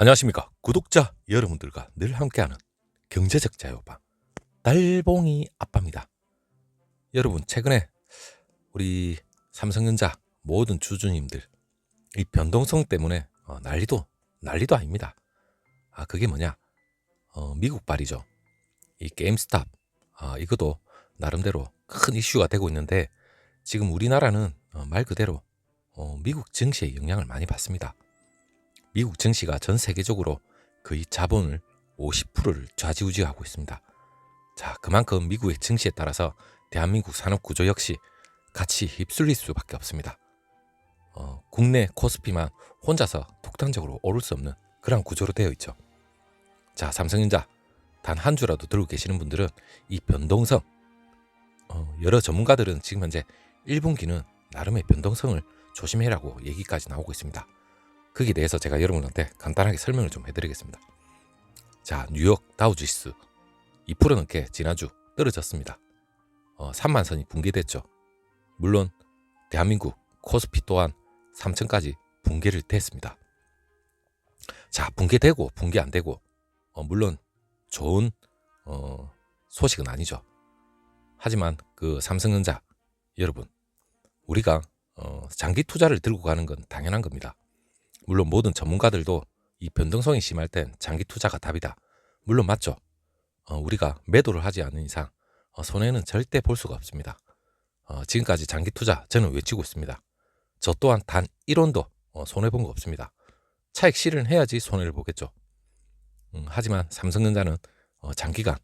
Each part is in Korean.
안녕하십니까. 구독자 여러분들과 늘 함께하는 경제적 자유방 달봉이 아빠입니다. 여러분, 최근에 우리 삼성전자 모든 주주님들 이 변동성 때문에 난리도 아닙니다. 그게 뭐냐, 미국발이죠. 이 게임스탑, 이것도 나름대로 큰 이슈가 되고 있는데, 지금 우리나라는 말 그대로 미국 증시의 영향을 많이 받습니다. 미국 증시가 전 세계적으로 거의 자본을 50%를 좌지우지하고 있습니다. 자, 그만큼 미국의 증시에 따라서 대한민국 산업 구조 역시 같이 휩쓸릴 수밖에 없습니다. 국내 코스피만 혼자서 독단적으로 오를 수 없는 그런 구조로 되어 있죠. 자, 삼성전자 단 한 주라도 들고 계시는 분들은 이 변동성, 여러 전문가들은 지금 현재 1분기는 나름의 변동성을 조심해라고 얘기까지 나오고 있습니다. 거기에 대해서 제가 여러분한테 간단하게 설명을 좀 해드리겠습니다. 자, 뉴욕 다우지수 2% 넘게 지난주 떨어졌습니다. 3만 선이 붕괴됐죠. 물론 대한민국 코스피 또한 3천까지 붕괴를 됐습니다. 자, 붕괴되고 붕괴 안 되고 물론 좋은 소식은 아니죠. 하지만 그 삼성전자 여러분, 우리가 장기 투자를 들고 가는 건 당연한 겁니다. 물론 모든 전문가들도 이 변동성이 심할 땐 장기 투자가 답이다. 물론 맞죠. 우리가 매도를 하지 않는 이상 손해는 절대 볼 수가 없습니다. 지금까지 장기 투자 저는 외치고 있습니다. 저 또한 단 1원도 손해본 거 없습니다. 차익 실현해야지 손해를 보겠죠. 하지만 삼성전자는 장기간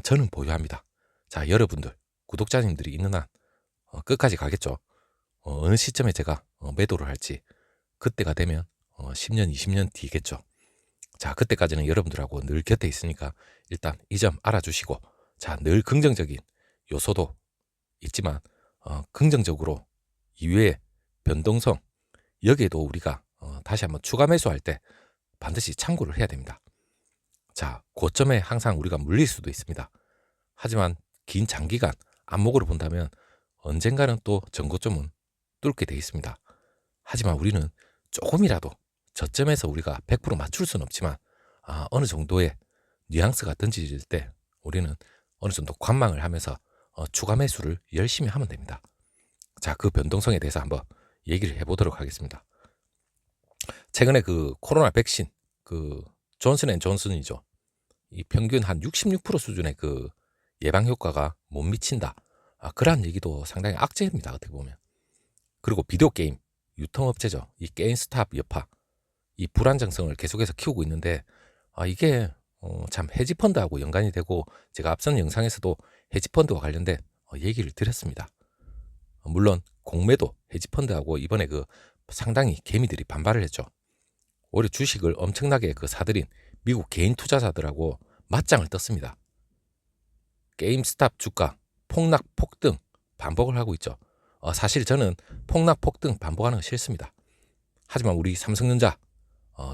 저는 보유합니다. 자, 여러분들 구독자님들이 있는 한 끝까지 가겠죠. 어느 시점에 제가 매도를 할지 그때가 되면 10년, 20년 뒤겠죠. 자, 그때까지는 여러분들하고 늘 곁에 있으니까 일단 이 점 알아주시고, 자, 늘 긍정적인 요소도 있지만 긍정적으로 이외의 변동성, 여기에도 우리가 다시 한번 추가 매수할 때 반드시 참고를 해야 됩니다. 자, 고점에 항상 우리가 물릴 수도 있습니다. 하지만 긴 장기간 안목으로 본다면 언젠가는 또 전고점은 뚫게 돼 있습니다. 하지만 우리는 조금이라도 저점에서 우리가 100% 맞출 수는 없지만 어느 정도의 뉘앙스가 던져질 때 우리는 어느 정도 관망을 하면서 추가 매수를 열심히 하면 됩니다. 자, 그 변동성에 대해서 한번 얘기를 해보도록 하겠습니다. 최근에 그 코로나 백신 그 존슨앤존슨이죠. 이 평균 한 66% 수준의 그 예방 효과가 못 미친다. 그러한 얘기도 상당히 악재입니다. 어떻게 보면. 그리고 비디오 게임 유통업체죠. 이 게임스탑 여파, 이 불안정성을 계속해서 키우고 있는데 이게 참 헤지펀드하고 연관이 되고, 제가 앞선 영상에서도 헤지펀드와 관련된 얘기를 드렸습니다. 물론 공매도 헤지펀드하고 이번에 그 상당히 개미들이 반발을 했죠. 오히려 주식을 엄청나게 그 사들인 미국 개인 투자자들하고 맞짱을 떴습니다. 게임스탑 주가 폭락 폭등 반복을 하고 있죠. 사실 저는 폭락 폭등 반복하는 거 싫습니다. 하지만 우리 삼성전자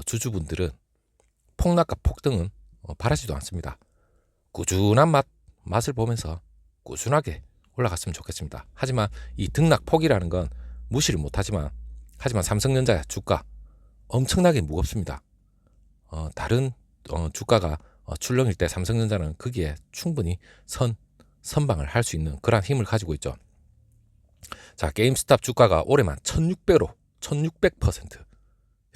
주주분들은 폭락과 폭등은 바라지도 않습니다. 꾸준한 맛을 보면서 꾸준하게 올라갔으면 좋겠습니다. 하지만 이 등락폭이라는 건 무시를 못하지만, 삼성전자 주가 엄청나게 무겁습니다. 다른 주가가 출렁일 때 삼성전자는 거기에 충분히 선방을 할 수 있는 그런 힘을 가지고 있죠. 자, 게임스탑 주가가 올해만 1600%,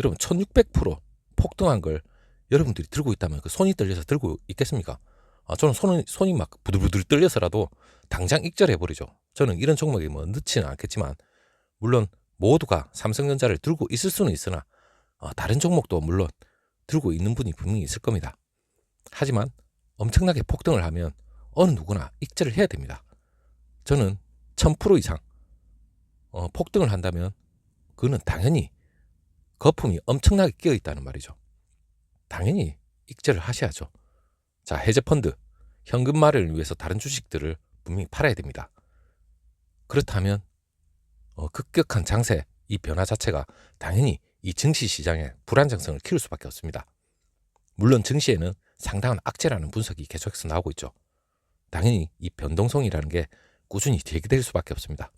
여러분 1600% 폭등한 걸 여러분들이 들고 있다면 그 손이 떨려서 들고 있겠습니까? 저는 손이 막 부들부들 떨려서라도 당장 익절해버리죠. 저는 이런 종목에 뭐 넣지는 않겠지만, 물론 모두가 삼성전자를 들고 있을 수는 있으나 다른 종목도 물론 들고 있는 분이 분명히 있을 겁니다. 하지만 엄청나게 폭등을 하면 어느 누구나 익절을 해야 됩니다. 저는 1000% 이상 폭등을 한다면 그거는 당연히 거품이 엄청나게 끼어 있다는 말이죠. 당연히 익절을 하셔야죠. 자, 해저펀드 현금 마련을 위해서 다른 주식들을 분명히 팔아야 됩니다. 그렇다면 급격한 장세 이 변화 자체가 당연히 이 증시 시장의 불안정성을 키울 수밖에 없습니다. 물론 증시에는 상당한 악재라는 분석이 계속해서 나오고 있죠. 당연히 이 변동성이라는 게 꾸준히 제기될 수밖에 없습니다.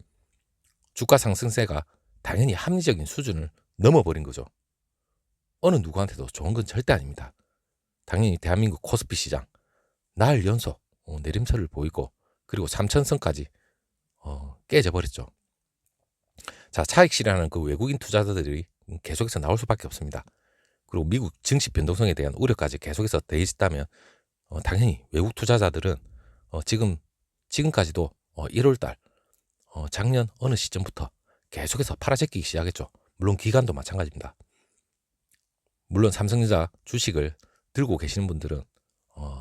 주가 상승세가 당연히 합리적인 수준을 넘어버린 거죠. 어느 누구한테도 좋은 건 절대 아닙니다. 당연히 대한민국 코스피 시장 날 연속 내림세를 보이고 그리고 3천선까지 깨져 버렸죠. 자, 차익 실현하는 그 외국인 투자자들이 계속해서 나올 수밖에 없습니다. 그리고 미국 증시 변동성에 대한 우려까지 계속해서 더해진다면 당연히 외국 투자자들은 지금까지도 1월달 작년 어느 시점부터 계속해서 팔아제끼기 시작했죠. 물론 기관도 마찬가지입니다. 물론 삼성전자 주식을 들고 계시는 분들은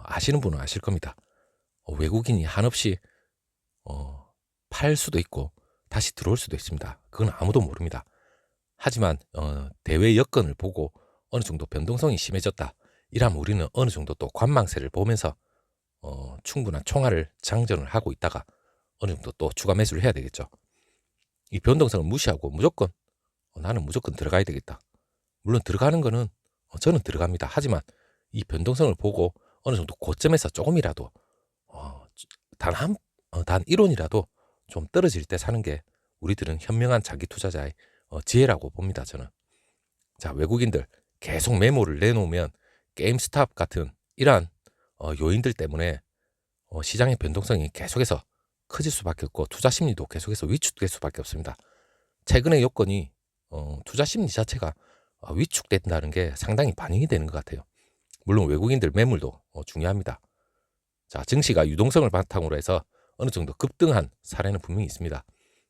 아시는 분은 아실 겁니다. 외국인이 한없이 팔 수도 있고 다시 들어올 수도 있습니다. 그건 아무도 모릅니다. 하지만 대외 여건을 보고 어느 정도 변동성이 심해졌다. 이러면 우리는 어느 정도 또 관망세를 보면서 충분한 총알을 장전을 하고 있다가 어느 정도 또 추가 매수를 해야 되겠죠. 이 변동성을 무시하고 무조건 나는 무조건 들어가야 되겠다. 물론 들어가는 거는 저는 들어갑니다. 하지만 이 변동성을 보고 어느 정도 고점에서 조금이라도 단 1원이라도 좀 떨어질 때 사는 게 우리들은 현명한 장기 투자자의 지혜라고 봅니다. 저는. 자, 외국인들 계속 매물을 내놓으면 게임스탑 같은 이러한 요인들 때문에 시장의 변동성이 계속해서 커질 수밖에 없고 투자 심리도 계속해서 위축될 수밖에 없습니다. 최근의 요건이 투자 심리 자체가 위축된다는 게 상당히 반영이 되는 것 같아요. 물론 외국인들 매물도 중요합니다. 자, 증시가 유동성을 바탕으로 해서 어느 정도 급등한 사례는 분명히 있습니다.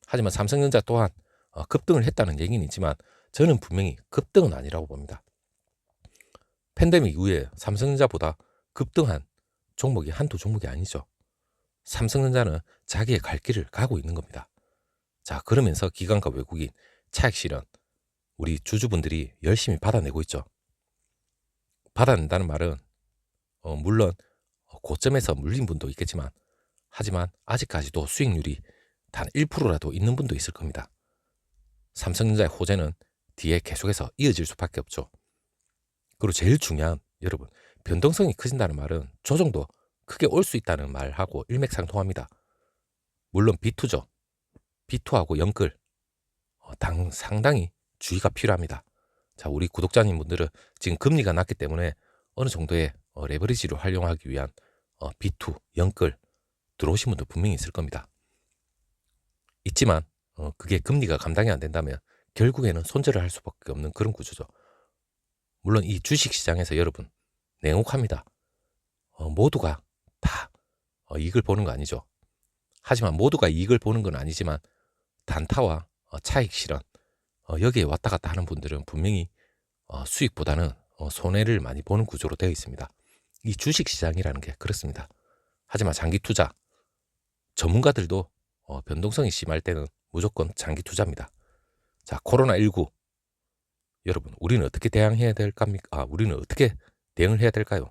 하지만 삼성전자 또한 급등을 했다는 얘기는 있지만 저는 분명히 급등은 아니라고 봅니다. 팬데믹 이후에 삼성전자보다 급등한 종목이 한두 종목이 아니죠. 삼성전자는 자기의 갈 길을 가고 있는 겁니다. 자, 그러면서 기관과 외국인 차익 실현 우리 주주분들이 열심히 받아내고 있죠. 받아낸다는 말은 물론 고점에서 물린 분도 있겠지만 하지만 아직까지도 수익률이 단 1%라도 있는 분도 있을 겁니다. 삼성전자의 호재는 뒤에 계속해서 이어질 수밖에 없죠. 그리고 제일 중요한 여러분 변동성이 커진다는 말은 조정도 크게 올 수 있다는 말하고 일맥상통합니다. 물론 B2죠. B2하고 영끌 상당히 주의가 필요합니다. 자, 우리 구독자님 분들은 지금 금리가 낮기 때문에 어느 정도의 레버리지를 활용하기 위한 B2, 영끌 들어오신 분도 분명히 있을 겁니다. 있지만 그게 금리가 감당이 안 된다면 결국에는 손절을 할 수밖에 없는 그런 구조죠. 물론 이 주식시장에서 여러분 냉혹합니다. 모두가 다 이익을 보는 거 아니죠. 하지만 모두가 이익을 보는 건 아니지만 단타와 차익 실현 여기에 왔다 갔다 하는 분들은 분명히 수익보다는 손해를 많이 보는 구조로 되어 있습니다. 이 주식시장이라는 게 그렇습니다. 하지만 장기 투자 전문가들도 변동성이 심할 때는 무조건 장기 투자입니다. 자, 코로나19 여러분 우리는 어떻게 대응해야 될까입니까? 우리는 어떻게 대응을 해야 될까요?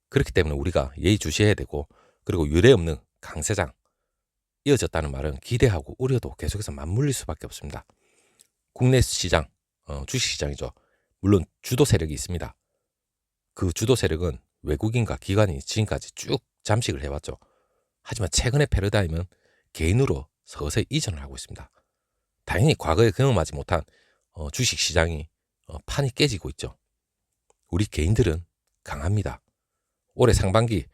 그렇기 때문에 우리가 예의주시해야 되고 그리고 유례없는 강세장 이어졌다는 말은 기대하고 우려도 계속해서 맞물릴 수밖에 없습니다. 국내 시장, 주식시장이죠. 물론 주도 세력이 있습니다. 그 주도 세력은 외국인과 기관이 지금까지 쭉 잠식을 해왔죠. 하지만 최근의 패러다임은 개인으로 서서히 이전을 하고 있습니다. 당연히 과거에 경험하지 못한 주식시장이 판이 깨지고 있죠. 우리 개인들은 강합니다. 올해 상반기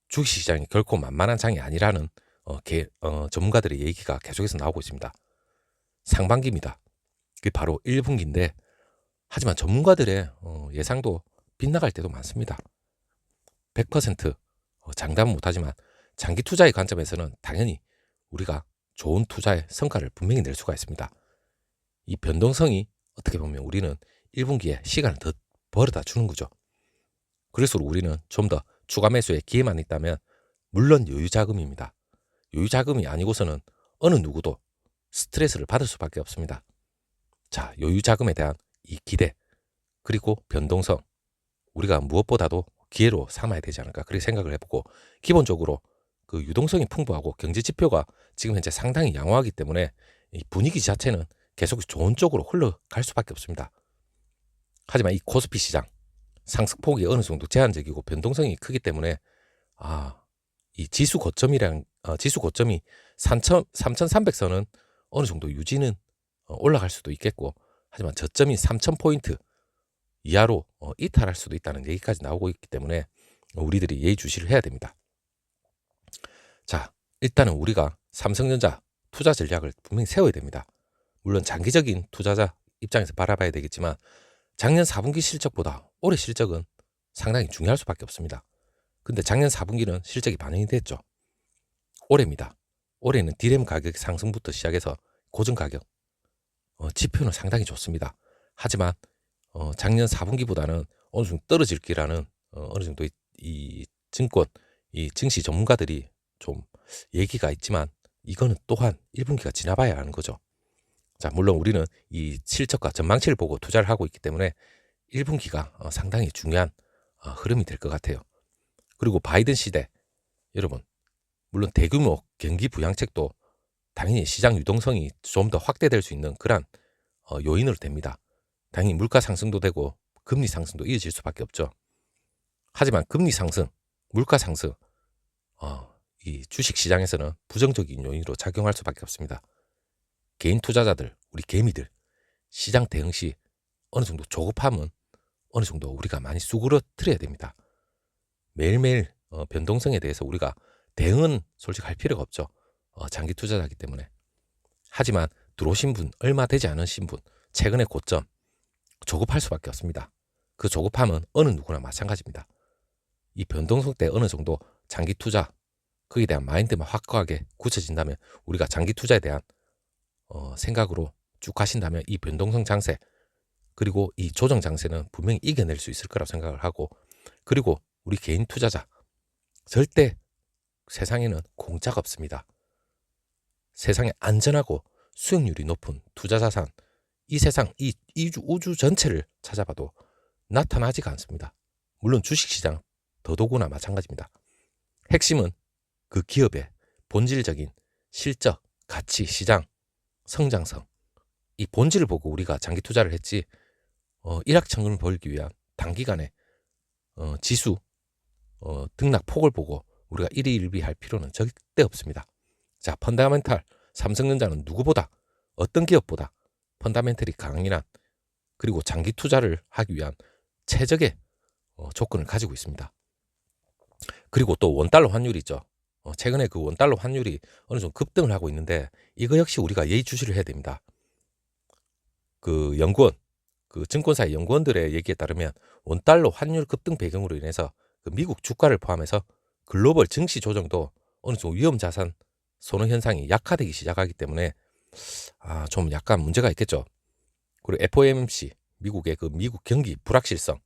주식시장이 결코 만만한 장이 아니라는 전문가들의 얘기가 계속해서 나오고 있습니다. 상반기입니다. 그게 바로 1분기인데 하지만 전문가들의 예상도 빗나갈 때도 많습니다. 100% 장담은 못하지만 장기 투자의 관점에서는 당연히 우리가 좋은 투자의 성과를 분명히 낼 수가 있습니다. 이 변동성이 어떻게 보면 우리는 1분기에 시간을 더 벌어다 주는 거죠. 그럴수록 우리는 좀 더 추가 매수에 기회만 있다면 물론 여유자금입니다. 여유자금이 아니고서는 어느 누구도 스트레스를 받을 수밖에 없습니다. 자, 여유자금에 대한 이 기대 그리고 변동성 우리가 무엇보다도 기회로 삼아야 되지 않을까 그렇게 생각을 해보고 기본적으로 그 유동성이 풍부하고 경제지표가 지금 현재 상당히 양호하기 때문에 이 분위기 자체는 계속 좋은 쪽으로 흘러갈 수밖에 없습니다. 하지만 이 코스피 시장 상승폭이 어느 정도 제한적이고 변동성이 크기 때문에 이 지수 고점이 3,300선은 어느 정도 유지는 올라갈 수도 있겠고 하지만 저점이 3,000포인트 이하로 이탈할 수도 있다는 얘기까지 나오고 있기 때문에 우리들이 예의주시를 해야 됩니다. 자, 일단은 우리가 삼성전자 투자 전략을 분명히 세워야 됩니다. 물론 장기적인 투자자 입장에서 바라봐야 되겠지만 작년 4분기 실적보다 올해 실적은 상당히 중요할 수밖에 없습니다. 근데 작년 4분기는 실적이 반영이 됐죠. 올해입니다. 올해는 디램 가격 상승부터 시작해서 고정 가격 지표는 상당히 좋습니다. 하지만 작년 4분기보다는 어느 정도 떨어질 기라는 어느 정도 이 증권, 이 증시 전문가들이 좀 얘기가 있지만 이거는 또한 1분기가 지나봐야 하는 거죠. 자, 물론 우리는 이 실적과 전망치를 보고 투자를 하고 있기 때문에 1분기가 상당히 중요한 흐름이 될 것 같아요. 그리고 바이든 시대, 여러분, 물론 대규모 경기 부양책도 당연히 시장 유동성이 좀 더 확대될 수 있는 그런 요인으로 됩니다. 당연히 물가 상승도 되고 금리 상승도 이어질 수밖에 없죠. 하지만 금리 상승, 물가 상승, 이 주식 시장에서는 부정적인 요인으로 작용할 수밖에 없습니다. 개인 투자자들, 우리 개미들, 시장 대응 시 어느 정도 조급함은 어느 정도 우리가 많이 수그러뜨려야 됩니다. 매일매일 변동성에 대해서 우리가 대응은 솔직히 할 필요가 없죠. 장기 투자자이기 때문에. 하지만 들어오신 분, 얼마 되지 않으신 분, 최근의 고점, 조급할 수밖에 없습니다. 그 조급함은 어느 누구나 마찬가지입니다. 이 변동성 때 어느 정도 장기 투자, 거기에 대한 마인드만 확고하게 굳혀진다면 우리가 장기 투자에 대한 생각으로 쭉 가신다면 이 변동성 장세, 그리고 이 조정 장세는 분명히 이겨낼 수 있을 거라고 생각을 하고, 그리고 우리 개인 투자자, 절대 세상에는 공짜가 없습니다. 세상에 안전하고 수익률이 높은 투자 자산, 이 세상, 이 우주 전체를 찾아봐도 나타나지가 않습니다. 물론 주식시장 더더구나 마찬가지입니다. 핵심은 그 기업의 본질적인 실적, 가치, 시장, 성장성, 이 본질을 보고 우리가 장기 투자를 했지 일확천금을 벌기 위한 단기간에 지수 등락 폭을 보고 우리가 일희일비할 필요는 절대 없습니다. 자, 펀다멘탈 삼성전자는 누구보다 어떤 기업보다 펀다멘털이 강인한, 그리고 장기 투자를 하기 위한 최적의 조건을 가지고 있습니다. 그리고 또 원달러 환율이 있죠. 최근에 그 원달러 환율이 어느 정도 급등을 하고 있는데 이거 역시 우리가 예의주시를 해야 됩니다. 그 연구원, 그 증권사의 연구원들의 얘기에 따르면 원달러 환율 급등 배경으로 인해서 그 미국 주가를 포함해서 글로벌 증시 조정도 어느 정도 위험 자산 선호 현상이 약화되기 시작하기 때문에 좀 약간 문제가 있겠죠. 그리고 FOMC, 미국의 그 미국 경기 불확실성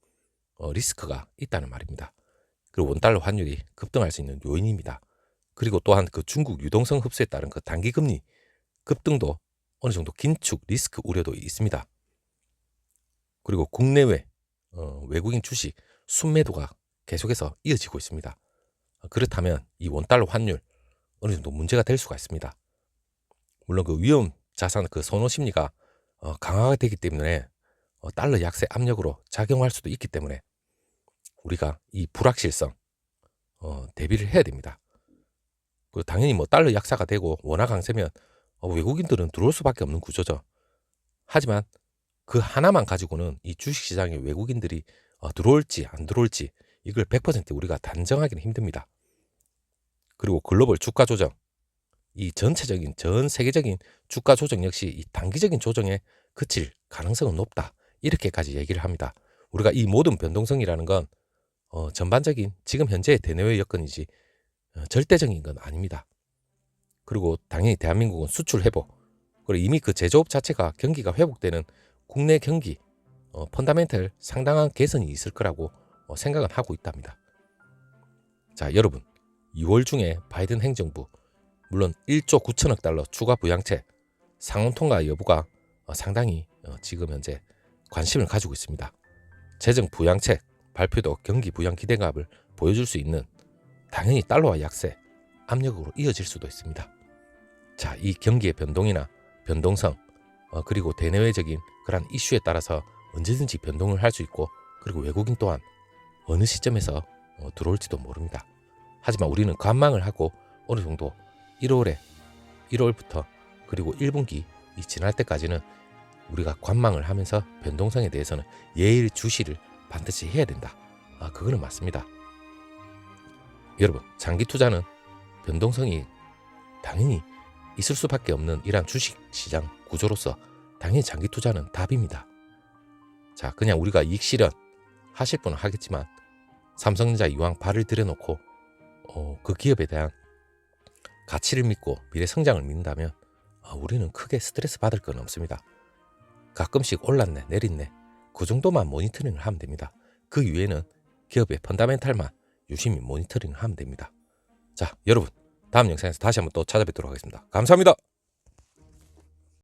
리스크가 있다는 말입니다. 그리고 원달러 환율이 급등할 수 있는 요인입니다. 그리고 또한 그 중국 유동성 흡수에 따른 그 단기 금리 급등도 어느 정도 긴축 리스크 우려도 있습니다. 그리고 국내외 외국인 주식 순매도가 계속해서 이어지고 있습니다. 그렇다면 이 원달러 환율 어느 정도 문제가 될 수가 있습니다. 물론 그 위험 자산 그 선호 심리가 강화가 되기 때문에 달러 약세 압력으로 작용할 수도 있기 때문에 우리가 이 불확실성 대비를 해야 됩니다. 그 당연히 뭐 달러 약세가 되고 원화 강세면 외국인들은 들어올 수밖에 없는 구조죠. 하지만 그 하나만 가지고는 이 주식시장에 외국인들이 들어올지 안 들어올지 이걸 100% 우리가 단정하기는 힘듭니다. 그리고 글로벌 주가 조정, 이 전체적인 전 세계적인 주가 조정 역시 이 단기적인 조정에 그칠 가능성은 높다, 이렇게까지 얘기를 합니다. 우리가 이 모든 변동성이라는 건 전반적인 지금 현재의 대내외 여건이지 절대적인 건 아닙니다. 그리고 당연히 대한민국은 수출 회복, 그리고 이미 그 제조업 자체가 경기가 회복되는 국내 경기 펀다멘털 상당한 개선이 있을 거라고 생각은 하고 있답니다. 자, 여러분, 2월 중에 바이든 행정부 물론 1조 9천억 달러 추가 부양책 상원 통과 여부가 상당히 지금 현재 관심을 가지고 있습니다. 재정 부양책 발표도 경기 부양 기대감을 보여줄 수 있는, 당연히 달러와 약세 압력으로 이어질 수도 있습니다. 자, 이 경기의 변동이나 변동성 그리고 대내외적인 그런 이슈에 따라서 언제든지 변동을 할 수 있고, 그리고 외국인 또한 어느 시점에서 들어올지도 모릅니다. 하지만 우리는 관망을 하고 어느 정도 1월부터 그리고 1분기 지날 때까지는 우리가 관망을 하면서 변동성에 대해서는 예의를 주시를 반드시 해야 된다. 그거는 맞습니다. 여러분, 장기 투자는 변동성이 당연히 있을 수밖에 없는 이러한 주식시장 구조로서 당연히 장기 투자는 답입니다. 자, 그냥 우리가 이익 실현 하실 분은 하겠지만 삼성전자 이왕 발을 들여놓고 그 기업에 대한 가치를 믿고 미래 성장을 믿는다면 우리는 크게 스트레스 받을 건 없습니다. 가끔씩 올랐네 내렸네 그 정도만 모니터링을 하면 됩니다. 그 이외에는 기업의 펀다멘탈만 유심히 모니터링을 하면 됩니다. 자, 여러분, 다음 영상에서 다시 한번 또 찾아뵙도록 하겠습니다. 감사합니다.